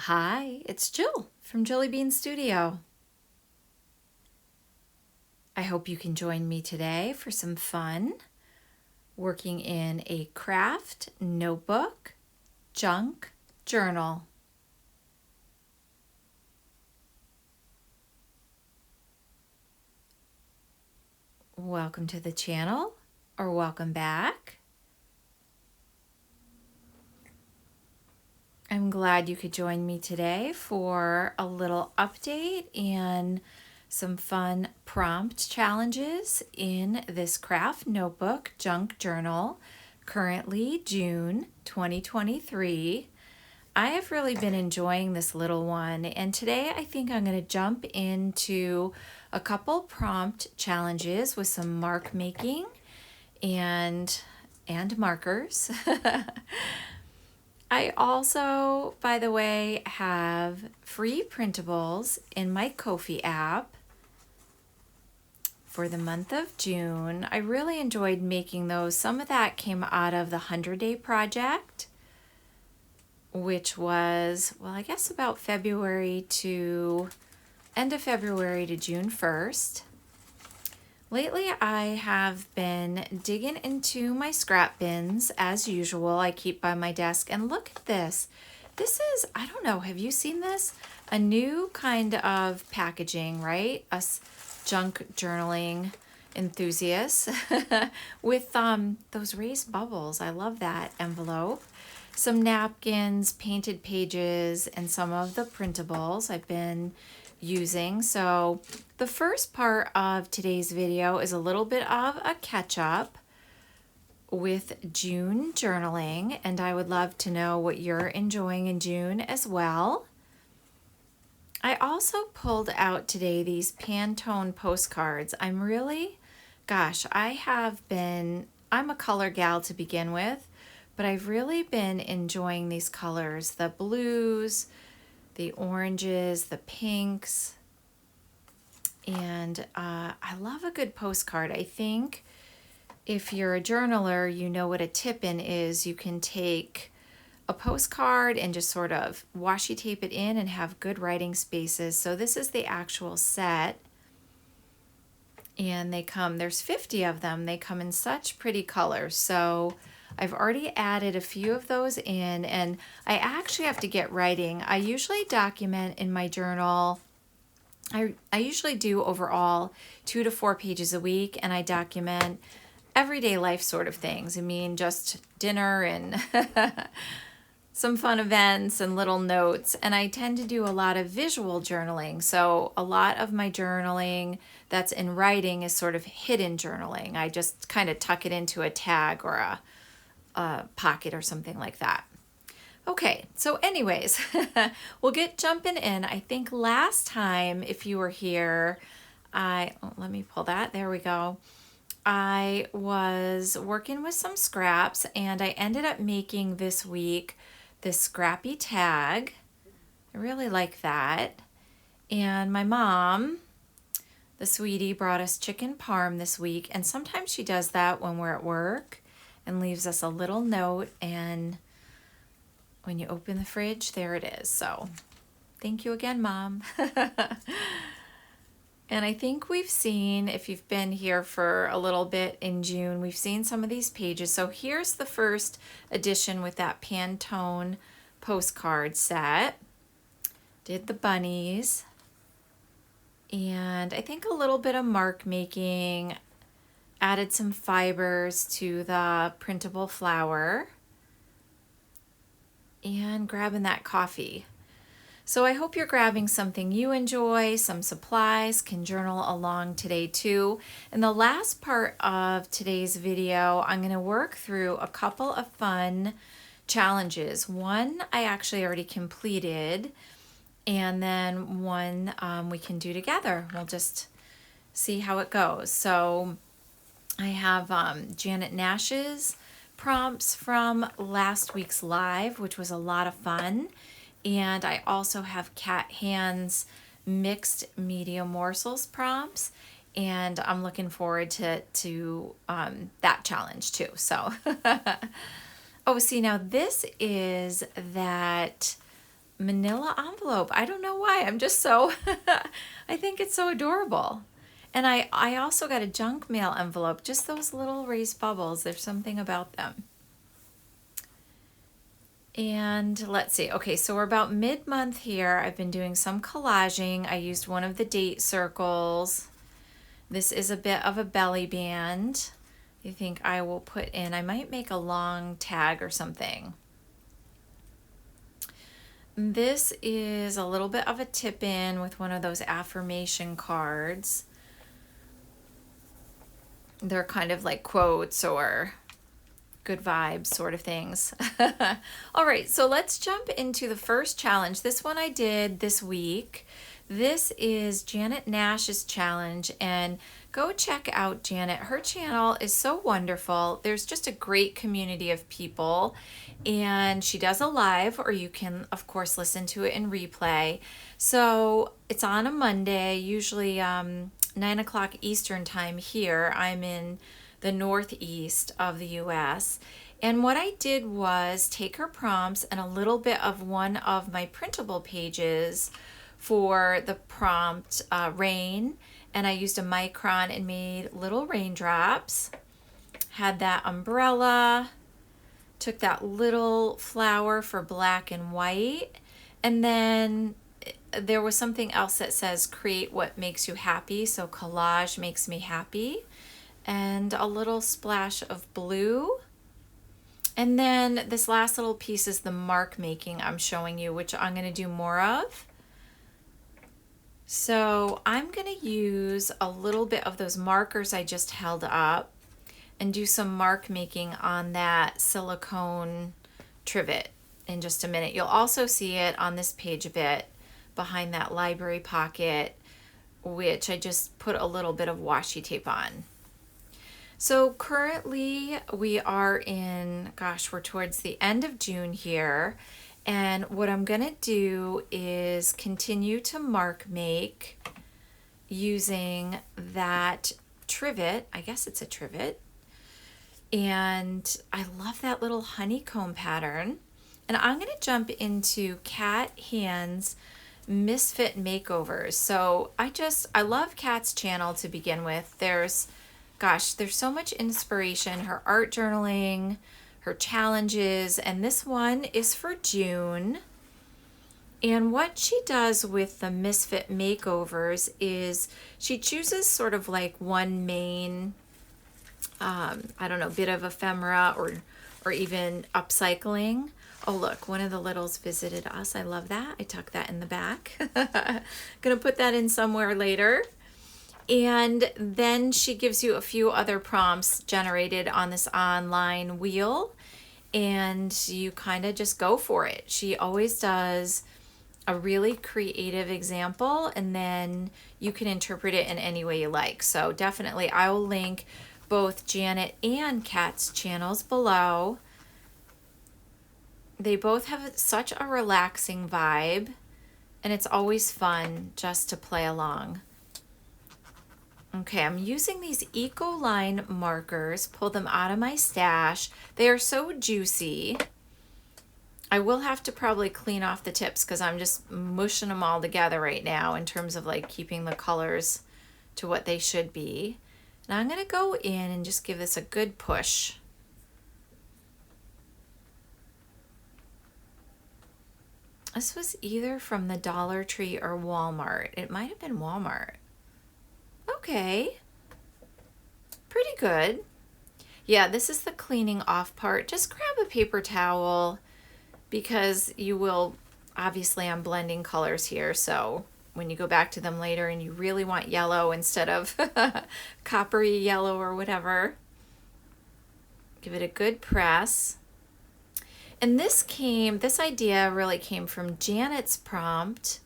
Hi, it's Jill from Jilly Bean Studio. I hope you can join me today for some fun working in a Kraft Notebook junk journal. Welcome to the channel, or welcome back. I'm glad you could join me today for a little update and some fun prompt challenges in this Kraft Notebook junk journal, currently June 2023. I have really been enjoying this little one, and today I think I'm going to jump into a couple prompt challenges with some mark making and markers. I also, by the way, have free printables in my Ko-fi app for the month of June. I really enjoyed making those. Some of that came out of the 100-day project, which was, well, I guess about end of February to June 1st. Lately, I have been digging into my scrap bins as usual. I keep by my desk, and look at this. This is, I don't know, have you seen this? A new kind of packaging, right? Us junk journaling enthusiasts with those raised bubbles. I love that envelope. Some napkins, painted pages, and some of the printables I've been using. So the first part of today's video is a little bit of a catch up with June journaling, and I would love to know what you're enjoying in June as well. I also pulled out today these Pantone postcards. I'm a color gal to begin with, but I've really been enjoying these colors, the blues, the oranges, the pinks, and I love a good postcard. I think if you're a journaler, you know what a tip-in is. You can take a postcard and just sort of washi tape it in and have good writing spaces. So this is the actual set, and there's 50 of them. They come in such pretty colors. So I've already added a few of those in, and I actually have to get writing. I usually document in my journal. I usually do overall 2 to 4 pages a week, and I document everyday life sort of things. I mean, just dinner and some fun events and little notes. And I tend to do a lot of visual journaling. So a lot of my journaling that's in writing is sort of hidden journaling. I just kind of tuck it into a tag or a pocket or something like that. Okay, so anyways, we'll get jumping in. I think last time, if you were here, let me pull that. There we go. I was working with some scraps, and I ended up making this week this scrappy tag. I really like that. And my mom, the sweetie, brought us chicken parm this week, and sometimes she does that when we're at work and leaves us a little note, and when you open the fridge, there it is. So thank you again, Mom. And I think we've seen, if you've been here for a little bit in June, we've seen some of these pages. So here's the first edition with that Pantone postcard set. Did the bunnies. And I think a little bit of mark making. Added some fibers to the printable flower. And grabbing that coffee. So I hope you're grabbing something you enjoy, some supplies, can journal along today too. In the last part of today's video, I'm going to work through a couple of fun challenges. One I actually already completed, and then one we can do together. We'll just see how it goes. So I have Janet Nash's prompts from last week's live, which was a lot of fun. And I also have Cat Hand's mixed media morsels prompts, and I'm looking forward to that challenge too. So, oh, see, now this is that manila envelope. I don't know why. I'm just so, I think it's so adorable. And I also got a junk mail envelope, just those little raised bubbles. There's something about them. And let's see. Okay, so we're about mid-month here. I've been doing some collaging. I used one of the date circles. This is a bit of a belly band. I think I will put in, I might make a long tag or something. This is a little bit of a tip in with one of those affirmation cards. They're kind of like quotes or good vibes sort of things. All right, so let's jump into the first challenge. This one I did this week. This is Janet Nash's challenge, and go check out Janet. Her channel is so wonderful. There's just a great community of people, and she does a live, or you can of course listen to it in replay. So it's on a Monday, usually 9 o'clock Eastern time here. I'm in the northeast of the US. And what I did was take her prompts and a little bit of one of my printable pages for the prompt rain, and I used a micron and made little raindrops. Had that umbrella, took that little flower for black and white, and then there was something else that says create what makes you happy, so collage makes me happy, and a little splash of blue. And then this last little piece is the mark making I'm showing you, which I'm going to do more of. So I'm going to use a little bit of those markers I just held up and do some mark making on that silicone trivet in just a minute. You'll also see it on this page a bit behind that library pocket, which I just put a little bit of washi tape on. So currently we are in, gosh, we're towards the end of June here. And what I'm gonna do is continue to mark make using that trivet. I guess it's a trivet. And I love that little honeycomb pattern. And I'm gonna jump into Kat Hand's Misfit Makeovers. So I love Kat's channel to begin with. There's so much inspiration, her art journaling, her challenges, and this one is for June. And what she does with the Misfit Makeovers is she chooses sort of like one main, bit of ephemera or even upcycling. Oh, look, one of the littles visited us. I love that. I tucked that in the back. Gonna put that in somewhere later. And then she gives you a few other prompts generated on this online wheel, and you kind of just go for it. She always does a really creative example, and then you can interpret it in any way you like. So definitely I will link both Janet and Kat's channels below. They both have such a relaxing vibe, and it's always fun just to play along. Okay, I'm using these Ecoline markers, pull them out of my stash. They are so juicy. I will have to probably clean off the tips because I'm just mushing them all together right now in terms of like keeping the colors to what they should be. And I'm gonna go in and just give this a good push. This was either from the Dollar Tree or Walmart. It might have been Walmart. Okay, pretty good. Yeah, this is the cleaning off part. Just grab a paper towel because you will, obviously I'm blending colors here, so when you go back to them later and you really want yellow instead of coppery yellow or whatever, give it a good press. And this idea really came from Janet's prompt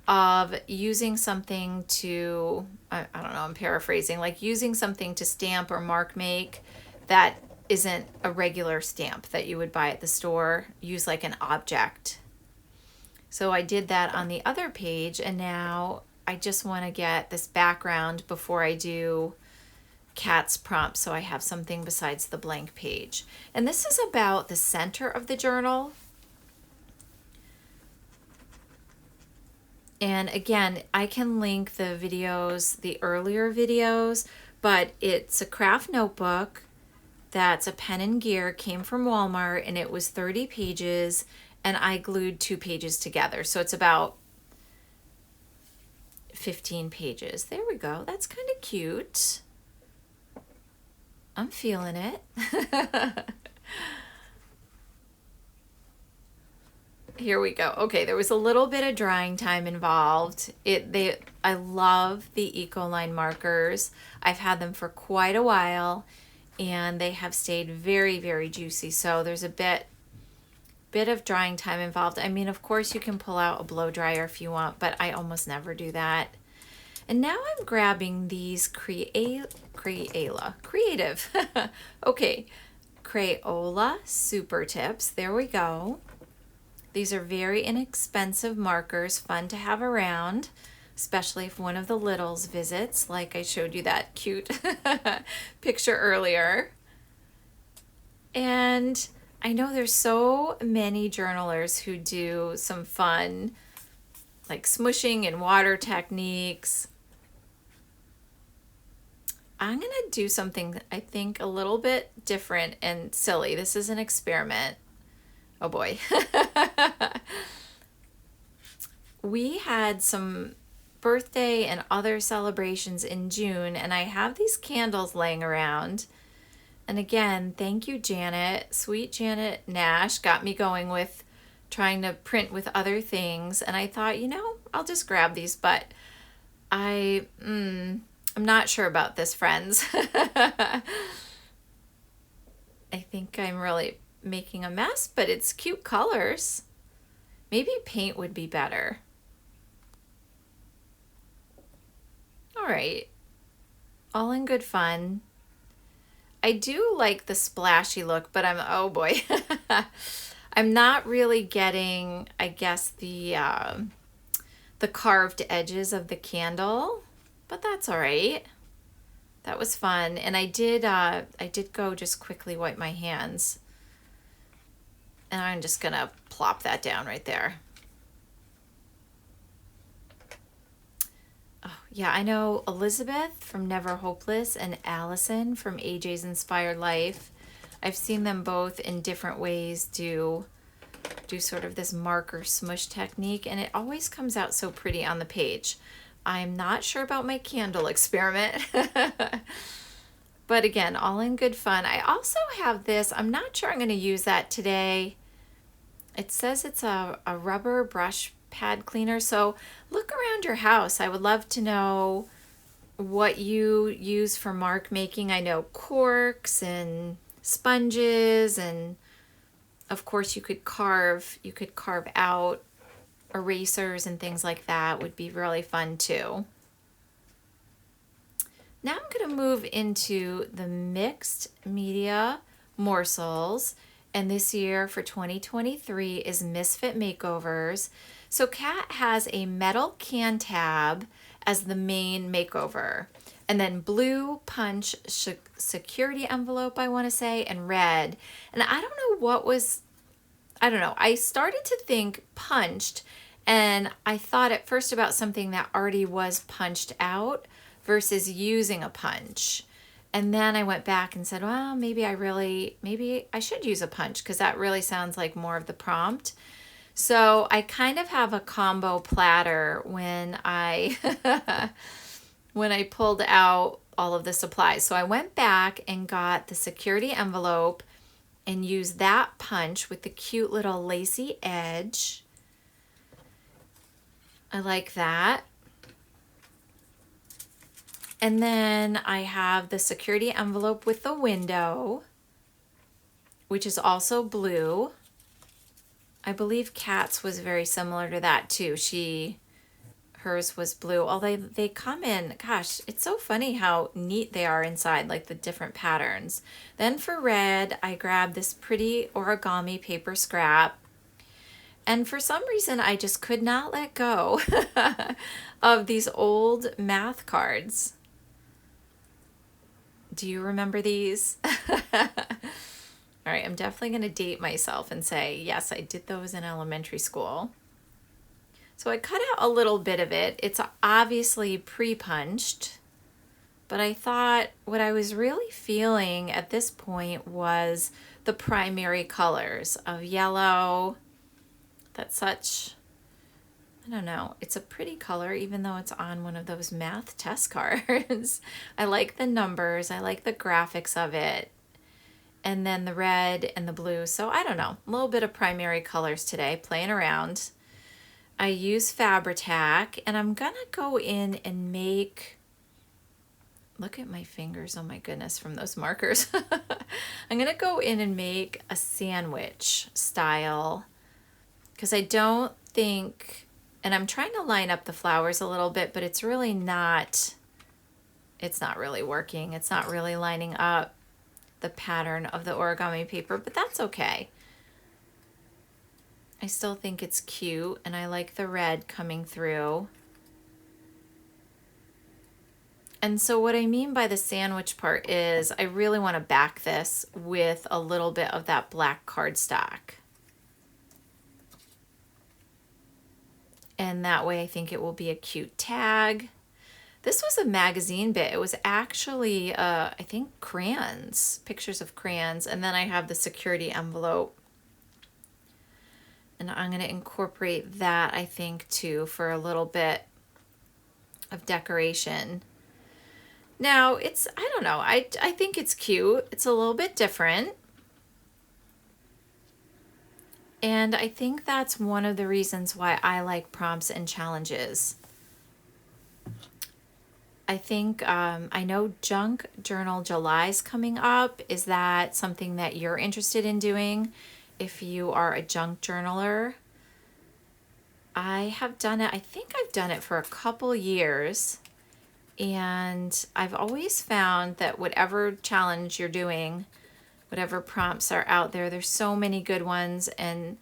of using something to, I don't know, I'm paraphrasing, like using something to stamp or mark make that isn't a regular stamp that you would buy at the store. Use like an object. So I did that on the other page, and now I just want to get this background before I do Kat's prompt, so I have something besides the blank page. And this is about the center of the journal. And again, I can link the videos, the earlier videos, but it's a Kraft Notebook that's a pen and gear, came from Walmart, and it was 30 pages, and I glued 2 pages together. So it's about 15 pages. There we go. That's kind of cute. I'm feeling it. Here we go. Okay, there was a little bit of drying time involved. I love the Ecoline markers. I've had them for quite a while, and they have stayed very, very juicy. So there's a bit of drying time involved. I mean, of course you can pull out a blow dryer if you want, but I almost never do that. And now I'm grabbing these creative, okay, Crayola Super Tips. There we go. These are very inexpensive markers, fun to have around, especially if one of the littles visits, like I showed you that cute picture earlier. And I know there's so many journalers who do some fun, like smushing and water techniques. I'm gonna do something, I think, a little bit different and silly. This is an experiment. Oh boy. We had some birthday and other celebrations in June, and I have these candles laying around. And again, thank you, Janet. Sweet Janet Nash got me going with trying to print with other things. And I thought, I'll just grab these, but I'm not sure about this, friends. I think I'm really making a mess, but it's cute colors. Maybe paint would be better. All right, all in good fun. I do like the splashy look, but oh boy, I'm not really getting, I guess, the carved edges of the candle, but that's all right. That was fun, and I did go just quickly wipe my hands. And I'm just gonna plop that down right there. Oh, yeah, I know Elizabeth from Never Hopeless and Allison from AJ's Inspired Life. I've seen them both in different ways do sort of this marker smush technique, and it always comes out so pretty on the page. I'm not sure about my candle experiment. But again, all in good fun. I also have this, I'm not sure I'm going to use that today. It says it's a rubber brush pad cleaner. So look around your house. I would love to know what you use for mark making. I know corks and sponges, and of course you could carve out erasers and things like that. Would be really fun too. Now I'm going to move into the mixed media morsels, and this year for 2023 is Misfit Makeovers. So Kat has a metal can tab as the main makeover, and then blue punch security envelope, I want to say, and red. And I don't know, I started to think punched, and I thought at first about something that already was punched out versus using a punch. And then I went back and said, well, maybe I should use a punch, because that really sounds like more of the prompt. So I kind of have a combo platter when I when I pulled out all of the supplies. So I went back and got the security envelope and used that punch with the cute little lacy edge. I like that. And then I have the security envelope with the window, which is also blue. I believe Kat's was very similar to that too. Hers was blue, although they come in, gosh, it's so funny how neat they are inside, like the different patterns. Then for red, I grabbed this pretty origami paper scrap. And for some reason, I just could not let go of these old math cards. Do you remember these? All right, I'm definitely going to date myself and say, yes, I did those in elementary school. So I cut out a little bit of it. It's obviously pre-punched, but I thought what I was really feeling at this point was the primary colors of yellow. That's such, I don't know, it's a pretty color even though it's on one of those math test cards. I like the numbers, I like the graphics of it. And then the red and the blue. So I don't know, a little bit of primary colors today, playing around. I use Fabri-Tac, and I'm gonna go in and make, look at my fingers, oh my goodness, from those markers. I'm gonna go in and make a sandwich style, because I don't think, and I'm trying to line up the flowers a little bit, but it's really not, it's not really working. It's not really lining up the pattern of the origami paper, but that's okay. I still think it's cute, and I like the red coming through. And so what I mean by the sandwich part is I really want to back this with a little bit of that black cardstock. And that way I think it will be a cute tag. This was a magazine bit. It was actually, I think, crayons, pictures of crayons. And then I have the security envelope. And I'm going to incorporate that, I think, too, for a little bit of decoration. Now, it's, I don't know, I think it's cute. It's a little bit different. And I think that's one of the reasons why I like prompts and challenges. I think, I know Junk Journal July's coming up. Is that something that you're interested in doing if you are a junk journaler? I have done it, I think I've done it for a couple years, and I've always found that whatever challenge you're doing, whatever prompts are out there, there's so many good ones and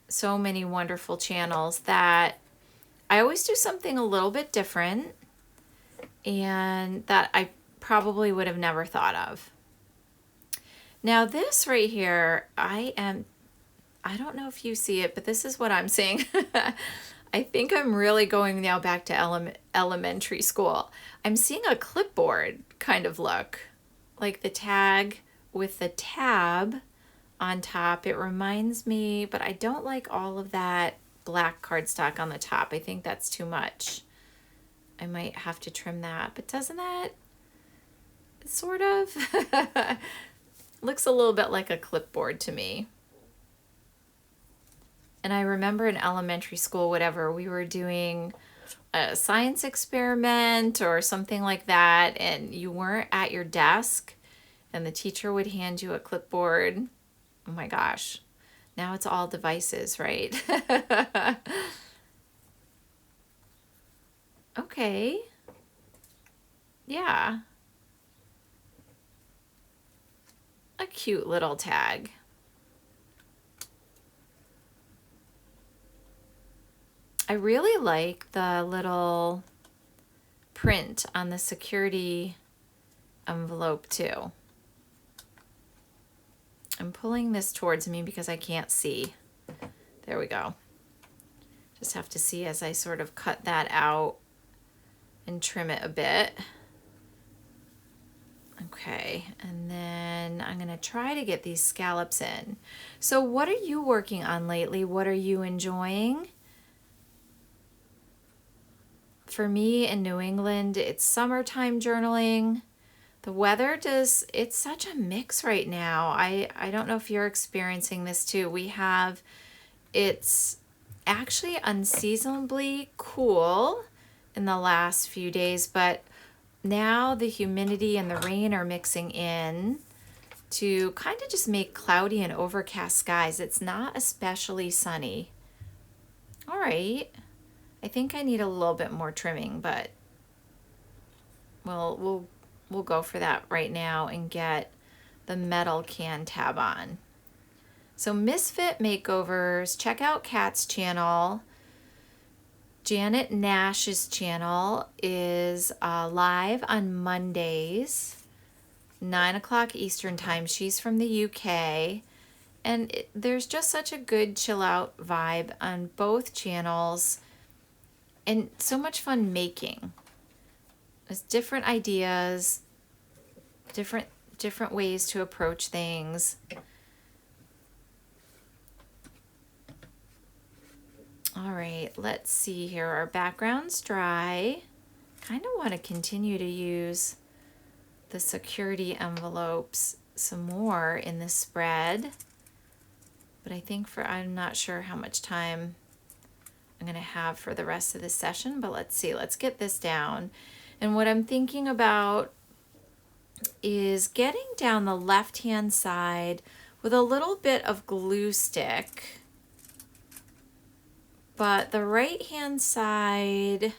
so many wonderful channels that I always do something a little bit different and that I probably would have never thought of. Now this right here, I don't know if you see it, but this is what I'm seeing. I think I'm really going now back to elementary school. I'm seeing a clipboard kind of look, like the tag with the tab on top. It reminds me, but I don't like all of that black cardstock on the top. I think that's too much. I might have to trim that, but doesn't that sort of looks a little bit like a clipboard to me. And I remember in elementary school, whatever, we were doing a science experiment or something like that, and you weren't at your desk, and the teacher would hand you a clipboard. Oh my gosh. Now it's all devices, right? Okay. Yeah. A cute little tag. I really like the little print on the security envelope too. I'm pulling this towards me because I can't see. There we go. Just have to see as I sort of cut that out and trim it a bit. Okay, and then I'm gonna try to get these scallops in. So what are you working on lately? What are you enjoying? For me in New England, it's summertime journaling. The weather it's such a mix right now. I don't know if you're experiencing this too. It's actually unseasonably cool in the last few days, but now the humidity and the rain are mixing in to kind of just make cloudy and overcast skies. It's not especially sunny. All right. I think I need a little bit more trimming, but we'll go for that right now and get the metal can tab on. So Misfit Makeovers, check out Kat's channel. Janet Nash's channel is live on Mondays, 9 o'clock Eastern time. She's from the UK. And there's just such a good chill out vibe on both channels, and so much fun making. There's different ideas, different ways to approach things. All right, let's see here. Our background's dry. Kind of want to continue to use the security envelopes some more in this spread, but I think I'm not sure how much time I'm going to have for the rest of this session, but let's see. Let's get this down. And what I'm thinking about is getting down the left-hand side with a little bit of glue stick, but the right-hand side,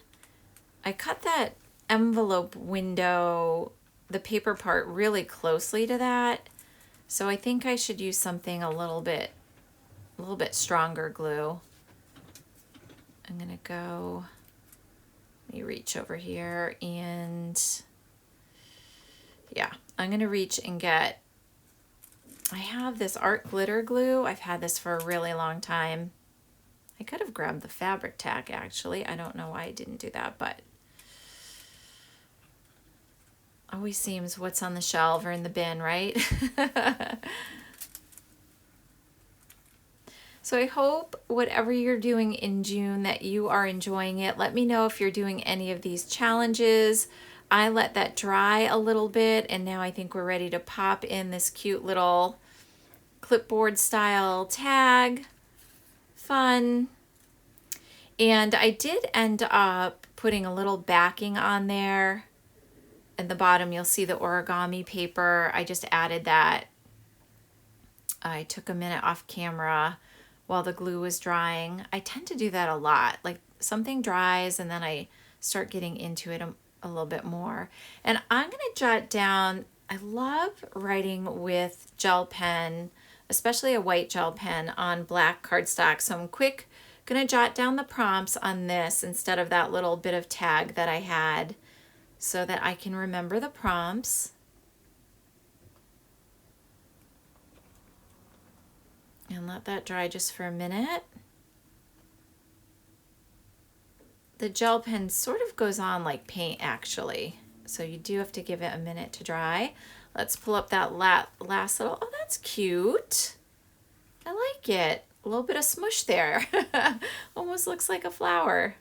I cut that envelope window, the paper part, really closely to that. So I think I should use something a little bit stronger glue. I'm gonna go, let me reach over here and yeah, I'm gonna reach and get, I have this art glitter glue. I've had this for a really long time. I could have grabbed the fabric tack actually. I don't know why I didn't do that, but always seems what's on the shelf or in the bin, right? So I hope whatever you're doing in June that you are enjoying it. Let me know if you're doing any of these challenges. I let that dry a little bit, and now I think we're ready to pop in this cute little clipboard style tag. Fun. And I did end up putting a little backing on there. At the bottom you'll see the origami paper. I just added that. I took a minute off camera while the glue was drying. I tend to do that a lot. Like something dries and then I start getting into it a little bit more. And I'm going to jot down, I love writing with gel pen, especially a white gel pen on black cardstock. So I'm going to jot down the prompts on this instead of that little bit of tag that I had so that I can remember the prompts. And let that dry just for a minute. The gel pen sort of goes on like paint actually, so you do have to give it a minute to dry. Let's pull up that last little, oh that's cute. I like it. A little bit of smush there. Almost looks like a flower.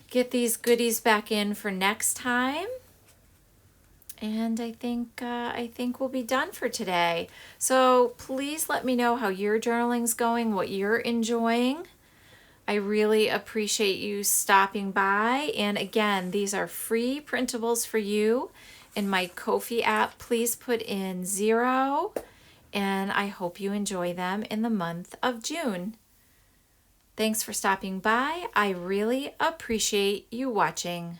Get these goodies back in for next time. And I think we'll be done for today. So please let me know how your journaling's going, what you're enjoying. I really appreciate you stopping by. And again, these are free printables for you in my Ko-fi app. Please put in 0, and I hope you enjoy them in the month of June. Thanks for stopping by. I really appreciate you watching.